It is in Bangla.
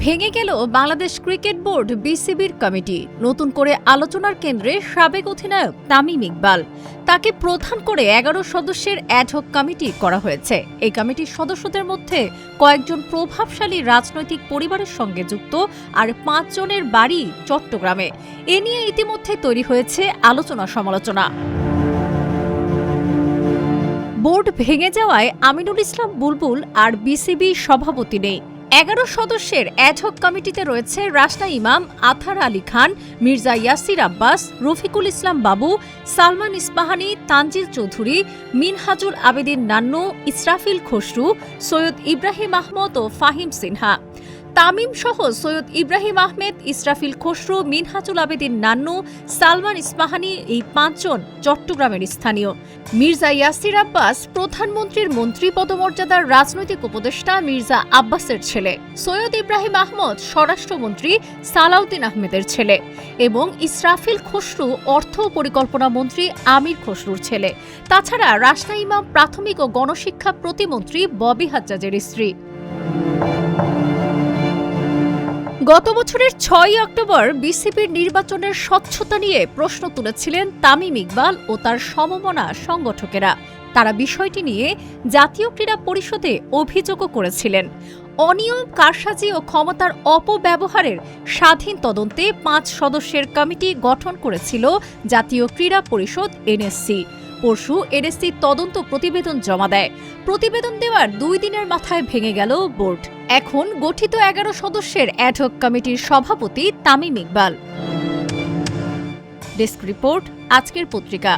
ভেঙে গেল বাংলাদেশ ক্রিকেট বোর্ড বিসিবির কমিটি। নতুন করে আলোচনার কেন্দ্রে সাবেক অধিনায়ক তামিম ইকবাল। তাকে প্রধান করে ১১ সদস্যের অ্যাডহক কমিটি করা হয়েছে। এই কমিটির সদস্যদের মধ্যে কয়েকজন প্রভাবশালী রাজনৈতিক পরিবারের সঙ্গে যুক্ত আর ৫ জনের বাড়ি চট্টগ্রামে। এ নিয়ে ইতিমধ্যে তৈরি হয়েছে আলোচনা সমালোচনা। বোর্ড ভেঙে যাওয়ায় আমিনুল ইসলাম বুলবুল আর বিসিবি সভাপতি নেই। ১১ সদস্যের অ্যাডহক কমিটিতে রয়েছে রাসনা ইমাম, আথার আলী খান, মির্জা ইয়াসির আব্বাস, রফিকুল ইসলাম বাবু, সালমান ইস্পাহানি, তানজিল চৌধুরী, মিনহাজুল আবেদিন নান্নু, ইসরাফিল খসরু, সৈয়দ ইব্রাহিম আহমদ ও ফাহিম সিনহা। তামিম সহ সৈয়দ ইব্রাহিম আহমেদ, ইসরাফিল খসরু, মিনহাজুল আবেদিন নান্নু, সালমান ইস্পাহানি এই ৫ জন চট্টগ্রামের স্থানীয়। মির্জা ইয়াসির আব্বাস প্রধানমন্ত্রীর মন্ত্রী পদমর্যাদার রাজনৈতিক উপদেষ্টা মির্জা আব্বাসের ছেলে। সৈয়দ ইব্রাহিম আহমদ স্বরাষ্ট্রমন্ত্রী সালাউদ্দিন আহমেদের ছেলে এবং ইসরাফিল খসরু অর্থ ও পরিকল্পনা মন্ত্রী আমির খসরুর ছেলে। তাছাড়া রাসনা ইমাম প্রাথমিক ও গণশিক্ষা প্রতিমন্ত্রী ববি হাজ্জাজের স্ত্রী। গত বছরের ৬ অক্টোবর বিসিবির নির্বাচনের স্বচ্ছতা নিয়ে প্রশ্ন তুলেছিলেন তামিম ইকবাল ও তার সমমনা সংগঠকেরা। তারা বিষয়টি নিয়ে জাতীয় ক্রীড়া পরিষদে অভিযোগও করেছিলেন। অনিয়ম, কারসাজি ও ক্ষমতার অপব্যবহারের স্বাধীন তদন্তে ৫ সদস্যের কমিটি গঠন করেছিল জাতীয় ক্রীড়া পরিষদ এনএসসি। পরশু এনএসসি তদন্ত প্রতিবেদন জমা দেয়। প্রতিবেদন দেওয়ার ২ দিনের মাথায় ভেঙে গেল বোর্ড। এখন গঠিত ১১ সদস্যের অ্যাডহক কমিটির সভাপতি তামিম ইকবাল। ডেস্ক রিপোর্ট, আজকের পত্রিকা।